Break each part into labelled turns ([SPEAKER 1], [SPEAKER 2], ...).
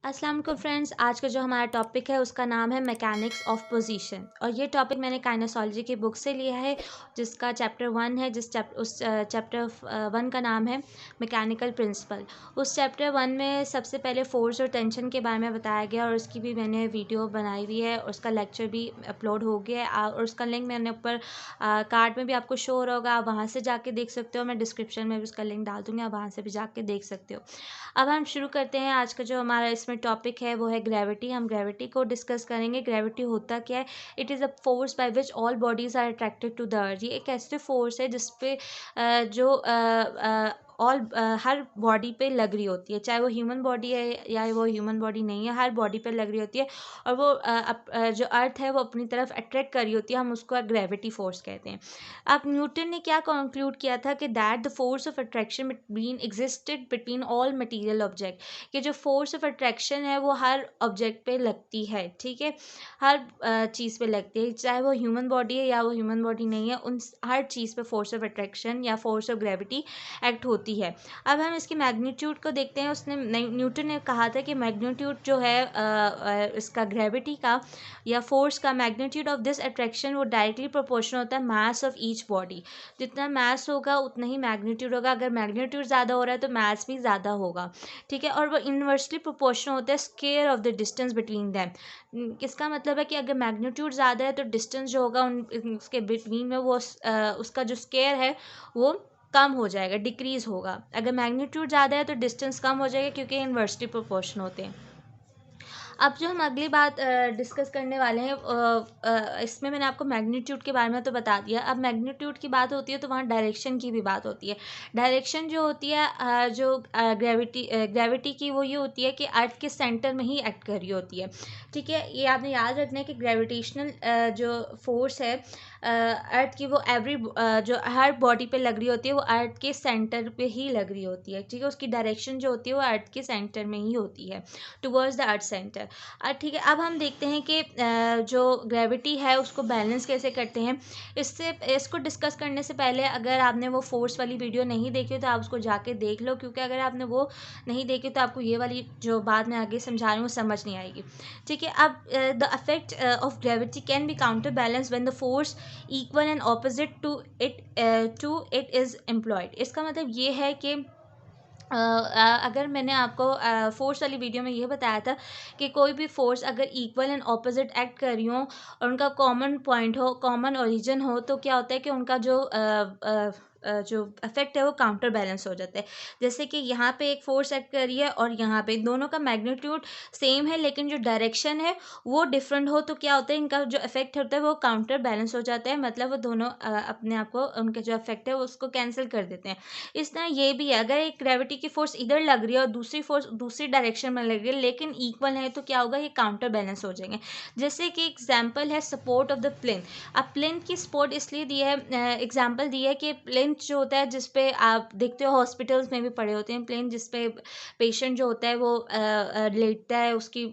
[SPEAKER 1] अस्सलाम वालेकुम फ्रेंड्स। आज का जो हमारा टॉपिक है उसका नाम है मैकेनिक्स ऑफ पोजीशन और ये टॉपिक मैंने काइनेसोलॉजी की बुक से लिया है जिसका चैप्टर 1 है। उस चैप्टर 1 का नाम है मैकेनिकल प्रिंसिपल। उस चैप्टर 1 में सबसे पहले फोर्स और टेंशन के बारे में बताया गया और उसकी भी मैंने वीडियो बनाई हुई है और उसका लेक्चर भी अपलोड हो गया है और उसका लिंक मैंने ऊपर कार्ड में भी आपको शो हो रहा होगा, आप वहाँ से जाके देख सकते हो। मैं डिस्क्रिप्शन में भी उसका लिंक डाल दूँगी, आप वहाँ से भी जाके देख सकते हो। अब हम शुरू करते हैं। आज का जो हमारा इसमें टॉपिक है वो है ग्रेविटी। हम ग्रेविटी को डिस्कस करेंगे। ग्रेविटी होता क्या है? It is a force by which all bodies are attracted to the earth. ये एक ऐसे फोर्स है जिसपे हर बॉडी पे लग रही होती है, चाहे वो ह्यूमन बॉडी है या वो ह्यूमन बॉडी नहीं है, हर बॉडी पे लग रही होती है और वो जो अर्थ है वो अपनी तरफ अट्रैक्ट कर रही होती है। हम उसको ग्रेविटी फोर्स कहते हैं। अब न्यूटन ने क्या कंक्लूड किया था कि that the force of attraction between existed between all material object, कि जो फोर्स ऑफ अट्रैक्शन है वो हर ऑब्जेक्ट पे लगती है, ठीक है, हर चीज़ पे लगती है, चाहे वो ह्यूमन बॉडी है या वो ह्यूमन बॉडी नहीं है, उन हर चीज़ पे फोर्स ऑफ अट्रैक्शन या फोर्स ऑफ ग्रेविटी एक्ट होती है। अब हम इसकी मैग्नीट्यूड को देखते हैं। उसने न्यूटन ने कहा था कि मैग्नीट्यूड जो है इसका ग्रेविटी का या फोर्स का मैग्नीट्यूड ऑफ दिस अट्रैक्शन वो डायरेक्टली प्रोपोर्शनल होता है मास ऑफ ईच बॉडी। जितना मास होगा उतना ही मैग्नीट्यूड होगा। अगर मैग्नीट्यूड ज़्यादा हो रहा है तो मास भी ज़्यादा होगा, ठीक है, और वो इन्वर्सली प्रोपोर्शनल होता है square of the distance between them. इसका मतलब है कि अगर मैग्नीट्यूड ज़्यादा है तो डिस्टेंस जो होगा उसके बिटवीन में वो उसका जो स्क्वायर है वो कम हो जाएगा, डिक्रीज होगा। अगर मैग्नीट्यूड ज़्यादा है तो डिस्टेंस कम हो जाएगा क्योंकि इन्वर्सली प्रोपोर्शनल होते हैं। अब जो हम अगली बात डिस्कस करने वाले हैं इसमें मैंने आपको मैग्नीट्यूड के बारे में तो बता दिया। अब मैग्नीट्यूड की बात होती है तो वहाँ डायरेक्शन की भी बात होती है। डायरेक्शन जो होती है जो ग्रेविटी की वो ये होती है कि अर्थ के सेंटर में ही एक्ट कर रही होती है, ठीक है। ये आपने याद रखना है कि ग्रेविटेशनल जो फोर्स है अर्थ की वो जो हर बॉडी पे लग रही होती है वो अर्थ के सेंटर पे ही लग रही होती है, ठीक है। उसकी डायरेक्शन जो होती है वो अर्थ के सेंटर में ही होती है, टुवर्ड्स द अर्थ सेंटर। ठीक है, अब हम देखते हैं कि जो ग्रेविटी है उसको बैलेंस कैसे करते हैं। इसको डिस्कस करने से पहले अगर आपने वो फोर्स वाली वीडियो नहीं देखी तो आप उसको जाके देख लो, क्योंकि अगर आपने वो नहीं देखी तो आपको ये वाली जो बात मैं आगे समझा रही हूँ वो समझ नहीं आएगी, ठीक है। अब the effect of gravity can be counter balance when the force equal and opposite to it is employed. इसका मतलब ये है कि अगर मैंने आपको फोर्स वाली वीडियो में ये बताया था कि कोई भी फोर्स अगर इक्वल एंड ऑपोजिट एक्ट कर रही हो और उनका कॉमन पॉइंट हो, कॉमन ओरिजिन हो, तो क्या होता है कि उनका जो इफेक्ट है वो काउंटर बैलेंस हो जाता है। जैसे कि यहाँ पे एक फोर्स एक्ट कर रही है और यहाँ पे दोनों का मैग्नीट्यूड सेम है लेकिन जो डायरेक्शन है वो डिफरेंट हो, तो क्या होता है इनका जो इफेक्ट होता है वो काउंटर बैलेंस हो जाता है। मतलब वो दोनों अपने आप को उनका जो इफेक्ट है वो उसको कैंसिल कर देते हैं। इस तरह ये भी है, अगर एक ग्रेविटी की फोर्स इधर लग रही है और दूसरी फोर्स दूसरी डायरेक्शन में लग रही है लेकिन इक्वल है तो क्या होगा, ये काउंटर बैलेंस हो जाएंगे। जैसे कि एग्जांपल है सपोर्ट ऑफ द प्लेन। अब प्लेन की सपोर्ट इसलिए दी है, एग्जांपल दी है कि प्लेन जो होता है जिसपे आप देखते हो हॉस्पिटल्स में भी पड़े होते हैं प्लेन, जिसपे पेशेंट जो होता है वो लेटता है, उसकी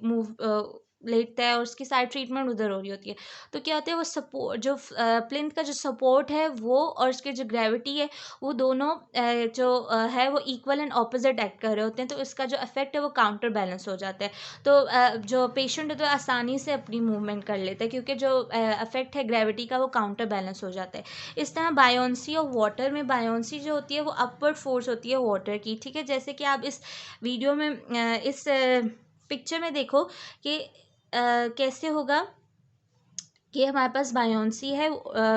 [SPEAKER 1] लेटता है और उसकी सारी ट्रीटमेंट उधर हो रही होती है। तो क्या होता है वो सपोर्ट जो प्लिंथ का जो सपोर्ट है वो और उसकी जो ग्रेविटी है वो दोनों है वो इक्वल एंड ऑपोजिट एक्ट कर रहे होते हैं, तो इसका जो इफेक्ट है वो काउंटर बैलेंस हो जाता है। तो जो पेशेंट है तो आसानी से अपनी मूवमेंट कर लेता है क्योंकि जो इफेक्ट है ग्रेविटी का वो काउंटर बैलेंस हो जाता है। इस तरह बायोंसी ऑफ वाटर में बायोंसी जो होती है वो अपवर्ड फोर्स होती है वाटर की, ठीक है। जैसे कि आप इस वीडियो में इस पिक्चर में देखो कि कैसे होगा कि हमारे पास बायोंसी है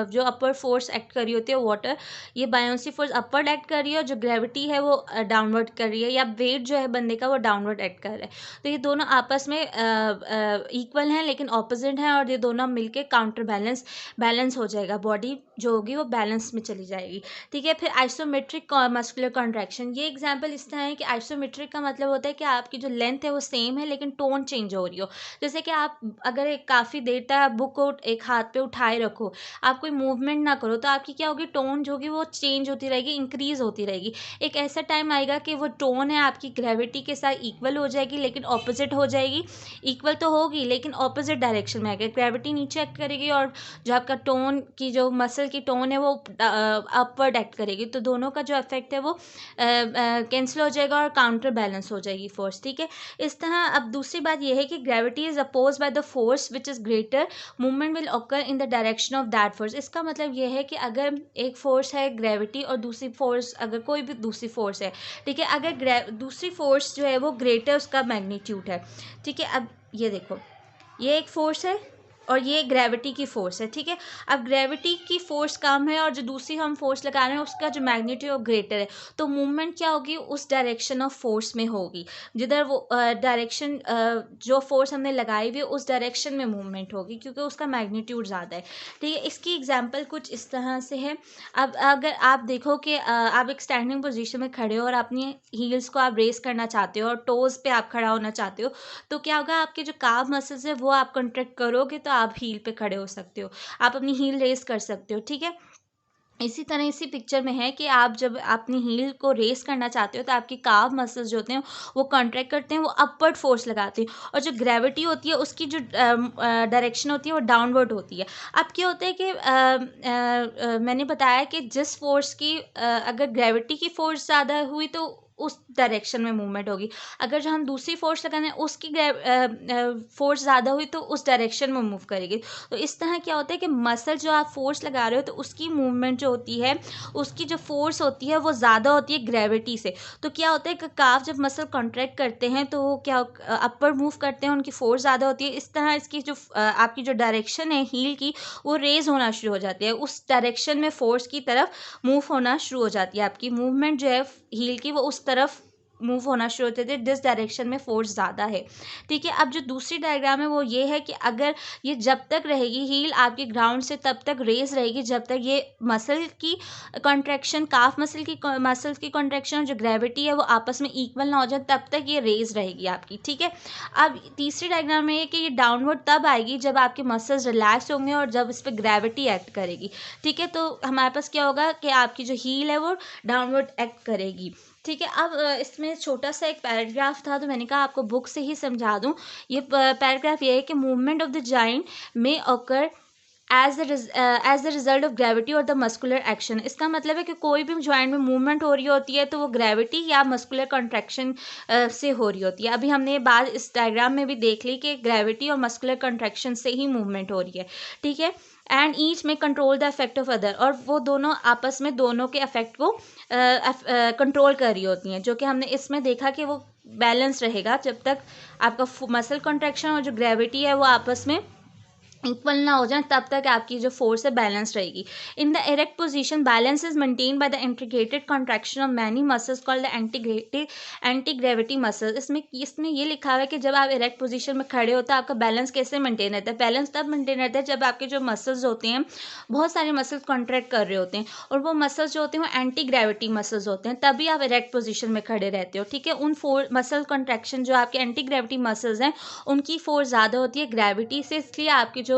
[SPEAKER 1] जो अपर फोर्स एक्ट कर रही होती है वाटर, ये बायोंसी फोर्स अपवर्ड एक्ट कर रही है और जो ग्रेविटी है वो डाउनवर्ड कर रही है, या वेट जो है बंदे का वो डाउनवर्ड एक्ट कर रहा है। तो ये दोनों आपस में इक्वल हैं लेकिन ऑपोजिट हैं और ये दोनों मिलके काउंटर बैलेंस हो जाएगा, बॉडी जो होगी वो बैलेंस में चली जाएगी, ठीक है। फिर आइसोमेट्रिक मस्कुलर कॉन्ट्रैक्शन, ये एग्जाम्पल इस तरह है कि आइसोमेट्रिक का मतलब होता है कि आपकी जो लेंथ है वो सेम है लेकिन टोन चेंज हो रही हो। जैसे कि आप अगर एक काफ़ी देर तक बुक को एक हाथ पे उठाए रखो, आप कोई मूवमेंट ना करो, तो आपकी क्या होगी, टोन जो होगी वो चेंज होती रहेगी, इंक्रीज होती रहेगी। एक ऐसा टाइम आएगा कि वो टोन है आपकी ग्रेविटी के साथ इक्वल हो जाएगी, लेकिन ऑपोजिट हो जाएगी। इक्वल तो होगी लेकिन ऑपोजिट डायरेक्शन में आएगा, ग्रेविटी नीचे एक्ट करेगी और जो आपका टोन की जो मसल की टोन है वो अपवर्ड एक्ट करेगी, तो दोनों का जो इफेक्ट है वो कैंसिल हो जाएगा और काउंटर बैलेंस हो जाएगी फोर्स, ठीक है। इस तरह अब दूसरी बात यह है कि gravity is oppose by the force which is greater, movement will occur in the direction of that force. इसका मतलब यह है कि अगर एक फोर्स है ग्रेविटी और दूसरी फोर्स, अगर कोई भी दूसरी फोर्स है, ठीक है, अगर दूसरी फोर्स जो है वो ग्रेटर उसका मैग्नीट्यूड है, ठीक है। अब ये देखो, ये एक फोर्स है और ये ग्रेविटी की फोर्स है, ठीक है। अब ग्रेविटी की फोर्स कम है और जो दूसरी हम फोर्स लगा रहे हैं उसका जो मैग्नीट्यूड ग्रेटर है, तो मूवमेंट क्या होगी, उस डायरेक्शन ऑफ फोर्स में होगी, जिधर वो डायरेक्शन जो फोर्स हमने लगाई हुई है उस डायरेक्शन में मूवमेंट होगी, क्योंकि उसका मैग्नीट्यूड ज़्यादा है, ठीक है। इसकी एग्जाम्पल कुछ इस तरह से है। अब अगर आप देखो कि आप एक स्टैंडिंग पोजिशन में खड़े हो और अपनी हील्स को आप रेस करना चाहते हो और टोज़ पे आप खड़ा होना चाहते हो, तो क्या होगा, आपके जो काफ मसल्स है वो आप कॉन्ट्रैक्ट करोगे तो आप हील पे खड़े हो सकते हो, आप अपनी हील रेस कर सकते हो, ठीक है। इसी तरह इसी पिक्चर में है कि आप जब अपनी हील को रेस करना चाहते हो तो आपकी काफ मसल्स जो होते हैं वो कॉन्ट्रैक्ट करते हैं, वो अपवर्ड फोर्स लगाते हैं, और जो ग्रेविटी होती है उसकी जो डायरेक्शन होती है वो डाउनवर्ड होती है। अब क्या होता है कि मैंने बताया कि जिस फोर्स की अगर ग्रेविटी की फोर्स ज़्यादा हुई तो उस डायरेक्शन में मूवमेंट होगी, अगर जो हम दूसरी फोर्स लगाने हैं उसकी फोर्स ज़्यादा हुई तो उस डायरेक्शन में मूव करेगी। तो इस तरह क्या होता है कि मसल जो आप फोर्स लगा रहे हो तो उसकी मूवमेंट जो होती है, उसकी जो फोर्स होती है वो ज़्यादा होती है ग्रेविटी से। तो क्या होता है कि काफ जब मसल कॉन्ट्रैक्ट करते हैं तो वो क्या अपर मूव करते हैं, उनकी फोर्स ज़्यादा होती है, इस तरह इसकी जो आपकी जो डायरेक्शन है हील की वो रेज होना शुरू हो जाती है, उस डायरेक्शन में फोर्स की तरफ मूव होना शुरू हो जाती है, आपकी मूवमेंट जो है हील की वो उस तरफ मूव होना शुरू होते थे जिस डायरेक्शन में फोर्स ज़्यादा है, ठीक है। अब जो दूसरी डायग्राम है वो ये है कि अगर ये जब तक रहेगी हील आपके ग्राउंड से तब तक रेज रहेगी जब तक ये मसल की कॉन्ट्रैक्शन, काफ मसल्स की कॉन्ट्रैक्शन और जो ग्रेविटी है वो आपस में इक्वल ना हो जाए, तब तक ये रेज रहेगी आपकी, ठीक है। अब तीसरी डायग्राम में ये कि ये डाउनवर्ड तब आएगी जब आपके मसल्स रिलैक्स होंगे और जब इस पर ग्रेविटी एक्ट करेगी, ठीक है। तो हमारे पास क्या होगा कि आपकी जो हील है वो डाउनवर्ड एक्ट करेगी, ठीक है। अब इसमें छोटा सा एक पैराग्राफ था तो मैंने कहा आपको बुक से ही समझा दूं। ये पैराग्राफ ये है कि मूवमेंट ऑफ द जॉइंट में occur as the result of gravity और द मस्कुलर एक्शन। इसका मतलब है कि कोई भी जॉइंट में मूवमेंट हो रही होती है तो वो ग्रेविटी या मस्कुलर कॉन्ट्रैक्शन से हो रही होती है। अभी हमने ये बात इस डायग्राम में भी देख ली कि ग्रेविटी और मस्कुलर कॉन्ट्रैक्शन से ही मूवमेंट हो रही है, ठीक है। एंड ईच में control the effect of other, और वो दोनों आपस में दोनों के इफेक्ट को कंट्रोल कर रही होती हैं, जो कि हमने इसमें देखा कि वो बैलेंस रहेगा जब तक आपका मसल कॉन्ट्रैक्शन और जो ग्रेविटी है वो आपस में इक्वल ना हो जाए, तब तक आपकी जो फोर्स है बैलेंस रहेगी। In the erect position balance is maintain by the integrated contraction of many muscles called the anti gravity muscles. इसमें ये लिखा हुआ है कि जब आप इरेक्ट पोजीशन में खड़े हो तो आपका बैलेंस कैसे मेंटेन रहता है। बैलेंस तब मेंटेन रहता है जब आपके जो मसल्स होते हैं, बहुत सारे मसल्स कॉन्ट्रैक्ट कर रहे होते हैं और वो मसल्स जो होते हैं वो एंटी ग्रेविटी मसल्स होते हैं, तभी आप इरेक्ट पोजीशन में खड़े रहते हो, ठीक है। उन मसल कॉन्ट्रैक्शन जो आपके एंटी ग्रेविटी मसल्स हैं उनकी फोर्स ज़्यादा होती है ग्रेविटी से, इसलिए आपकी जो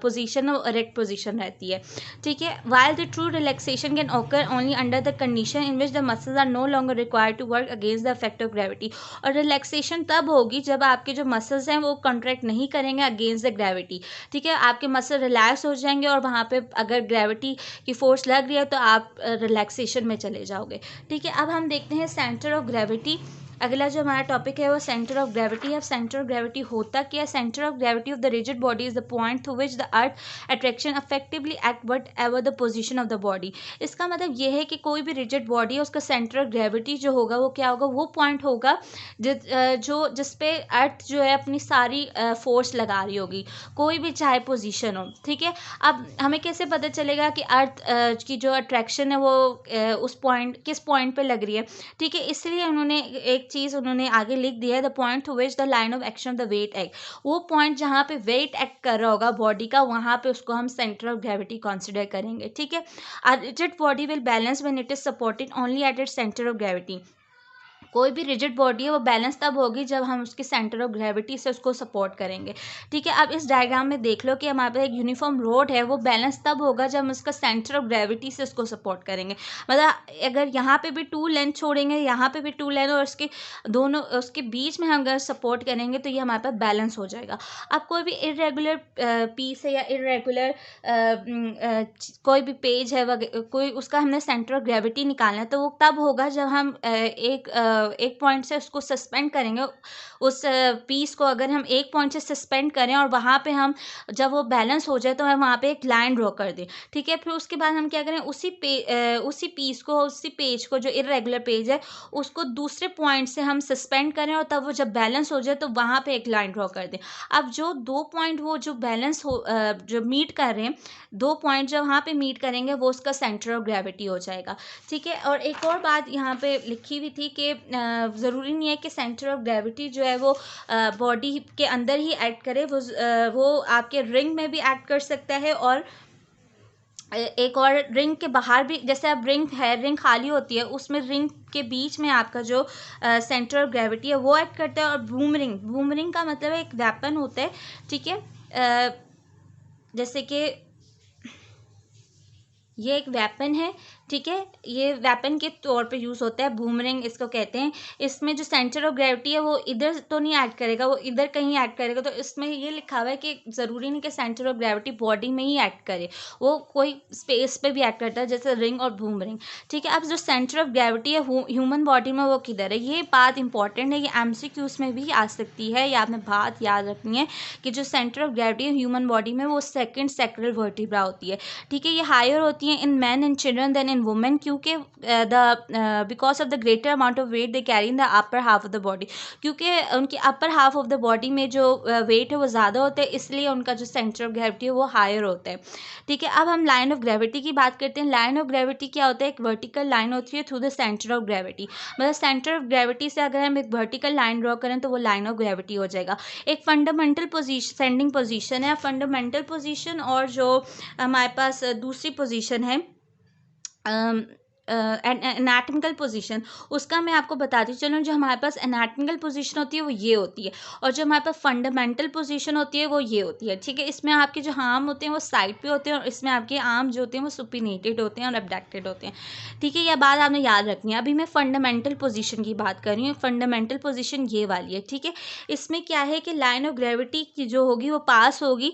[SPEAKER 1] पोजीशन है वो इरेक्ट पोजीशन रहती है, ठीक है। While the true relaxation can occur only under the condition in which the muscles are no longer required to work against the effect of gravity. और रिलैक्सेशन तब होगी जब आपके जो मसल्स हैं वो कॉन्ट्रैक्ट नहीं करेंगे अगेंस्ट द ग्रेविटी, ठीक है। आपके मसल रिलैक्स हो जाएंगे और वहाँ पे अगर ग्रेविटी की फोर्स लग रही है तो आप रिलैक्सेशन में चले जाओगे, ठीक है। अब हम देखते हैं सेंटर ऑफ ग्रेविटी। अगला जो हमारा टॉपिक है वो सेंटर ऑफ ग्रेविटी। अब सेंटर ऑफ ग्रेविटी होता क्या है। Centre of gravity of the rigid body is the point through which the earth attraction effectively act what ever the position of the body. इसका मतलब ये है कि कोई भी रिजिड बॉडी है उसका सेंटर ऑफ ग्रेविटी जो होगा वो क्या होगा, वो पॉइंट होगा जिसपे अर्थ जो है अपनी सारी फोर्स लगा रही होगी, कोई भी चाहे पोजिशन हो, ठीक है। अब हमें कैसे पता चलेगा कि अर्थ की जो अट्रैक्शन है वो उस पॉइंट किस पॉइंट पे लग रही है, ठीक है। इसलिए उन्होंने एक चीज़ उन्होंने आगे लिख दिया है, the point two which the line of action of the weight act. वो पॉइंट जहाँ पे वेट एक्ट कर रहा होगा बॉडी का, वहाँ पे उसको हम सेंटर ऑफ ग्रेविटी कंसिडर करेंगे, ठीक है। A rigid body will balance when it is supported only at its centre of gravity. कोई भी रिजिड बॉडी है वो बैलेंस तब होगी जब हम उसके सेंटर ऑफ ग्रेविटी से उसको सपोर्ट करेंगे। ठीक है, अब इस डायग्राम में देख लो कि हमारे पास एक यूनिफॉर्म रोड है, वो बैलेंस तब होगा जब हम उसका सेंटर ऑफ ग्रेविटी से उसको सपोर्ट करेंगे। मतलब अगर यहाँ पे भी 2 लेंथ छोड़ेंगे, यहाँ पे भी 2 लेंथ, और उसके दोनों उसके बीच में हम अगर सपोर्ट करेंगे तो ये हमारे पास बैलेंस हो जाएगा। अब कोई भी इरेगुलर पीस है या इरेगुलर कोई भी पेज है कोई, उसका हमने सेंटर ऑफ ग्रेविटी निकालना है, तो वो तब होगा जब हम एक पॉइंट से उसको सस्पेंड करेंगे। उस पीस को अगर हम एक पॉइंट से सस्पेंड करें और वहाँ पे हम जब वो बैलेंस हो जाए तो हम वहाँ पे एक लाइन ड्रॉ कर दें। ठीक है, फिर उसके बाद हम क्या करें, उसी पीस को, उसी पेज को जो इरेगुलर पेज है उसको दूसरे पॉइंट से हम सस्पेंड करें, और तब वो जब बैलेंस हो जाए तो वहाँ पे एक लाइन ड्रॉ कर दें। अब जो 2 पॉइंट वो जो बैलेंस हो जो मीट कर रहे हैं, 2 पॉइंट जो वहाँ पे मीट करेंगे वो उसका सेंटर ऑफ ग्रेविटी हो जाएगा। ठीक है, और एक और बात यहाँ पे लिखी हुई थी कि ज़रूरी नहीं है कि सेंटर ऑफ ग्रेविटी जो है वो बॉडी के अंदर ही एक्ट करे, वो आपके रिंग में भी एक्ट कर सकता है, और एक और रिंग के बाहर भी। जैसे अब रिंग है, रिंग खाली होती है, उसमें रिंग के बीच में आपका जो सेंटर ऑफ ग्रेविटी है वो एक्ट करता है। और बूमरिंग का मतलब एक वेपन होता है। ठीक है, जैसे कि ये एक वेपन है। ठीक है, ये वेपन के तौर पे यूज़ होता है, बूमरिंग इसको कहते हैं। इसमें जो सेंटर ऑफ ग्रेविटी है वो इधर तो नहीं ऐड करेगा, वो इधर कहीं ऐड करेगा। तो इसमें ये लिखा हुआ है कि ज़रूरी नहीं कि सेंटर ऑफ ग्रेविटी बॉडी में ही ऐड करे, वो कोई स्पेस पे भी ऐड करता है, जैसे रिंग और बूमरिंग। ठीक है, अब जो सेंटर ऑफ ग्रेविटी है ह्यूमन बॉडी में वो किधर है, ये बात इंपॉर्टेंट है, ये MCQs में भी आ सकती है। या आपने बात याद रखनी है कि जो सेंटर ऑफ ग्रेविटी है ह्यूमन बॉडी में वो सेकेंड सैक्रल वर्टिब्रा होती है। ठीक है, ये हायर होती है in man and children than in women, क्योंकि because of the greater amount of weight they carry in the upper half of the body, क्योंकि उनकी upper half of the body में जो वेट है वो ज़्यादा होता है, इसलिए उनका जो सेंटर ऑफ ग्रेविटी है वो हायर होता है। ठीक है, अब हम लाइन ऑफ ग्रेविटी की बात करते हैं। लाइन ऑफ ग्रेविटी क्या होता है, एक वर्टिकल लाइन होती है through the centre of gravity. मतलब सेंटर ऑफ ग्रेविटी से अगर हम एक वर्टिकल लाइन ड्रॉ करें तो वो लाइन ऑफ ग्रेविटी हो जाएगा। एक फंडामेंटल पोजीशन, सेंडिंग पोजीशन है, फंडामेंटल पोजीशन, और जो हमारे पास दूसरी पोजीशन है एनाटमिकल पोजीशन, उसका मैं आपको बताती चलूँ। जो हमारे पास एनाटमिकल पोजीशन होती है वो ये होती है, और जो हमारे पास फंडामेंटल पोजीशन होती है वो ये होती है। ठीक है, इसमें आपके जो आर्म होते हैं वो साइड पे होते हैं, और इसमें आपके आर्म जो होते हैं वो सुपिनेटेड होते हैं और एब्डक्टेड होते हैं। ठीक है, यह बात आपने याद रखनी है। अभी मैं फंडामेंटल पोजीशन की बात कर रही हूँ। फंडामेंटल पोजीशन ये वाली है। ठीक है, इसमें क्या है कि लाइन ऑफ ग्रेविटी की जो होगी वो पास होगी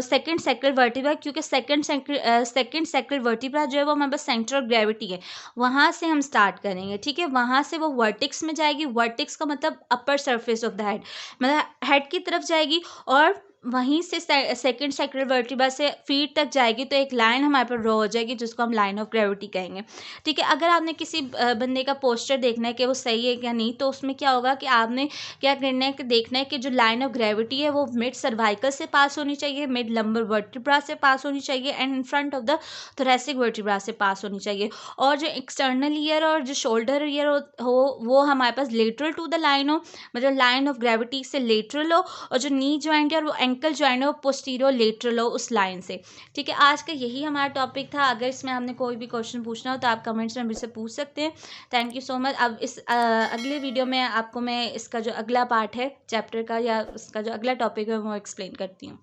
[SPEAKER 1] सेकेंड सैक्रल वर्टिब्रा, क्योंकि सेकेंड सैक्रल वर्टिब्रा जो है वो हमारे पास सेंटर ऑफ ग्रेविटी है, वहाँ से हम स्टार्ट करेंगे। ठीक है, वहाँ से वो वर्टेक्स में जाएगी। वर्टेक्स का मतलब upper surface of the head, मतलब हेड की तरफ जाएगी, और वहीं से सेकेंड सैक्रल वर्टिब्रा से फीट तक जाएगी, तो एक लाइन हमारे पर ड्रॉ हो जाएगी जिसको हम लाइन ऑफ ग्रेविटी कहेंगे। ठीक है, अगर आपने किसी बंदे का पोस्चर देखना है कि वो सही है या नहीं, तो उसमें क्या होगा कि आपने क्या करना है कि देखना है कि जो लाइन ऑफ ग्रेविटी है वो मिड सर्वाइकल से पास होनी चाहिए, मिड लंबर वर्टिब्रा से पास होनी चाहिए, and in front of the thoracic vertebra से पास होनी चाहिए। और जो एक्सटर्नल ईयर और जो शोल्डर ईयर हो वो हमारे पास लेटरल टू द लाइन हो, मतलब लाइन ऑफ ग्रेविटी से लेटरल हो, और जो नी जॉइंट है और वो एंकल जॉइंट हो पोस्टीरियर लेटरल हो उस लाइन से। ठीक है, आज का यही हमारा टॉपिक था। अगर इसमें आपने कोई भी क्वेश्चन पूछना हो तो आप कमेंट्स में मुझसे पूछ सकते हैं। Thank you so much. अब इस अगले वीडियो में आपको मैं इसका जो अगला पार्ट है चैप्टर का, या इसका जो अगला टॉपिक है वो एक्सप्लेन करती हूँ।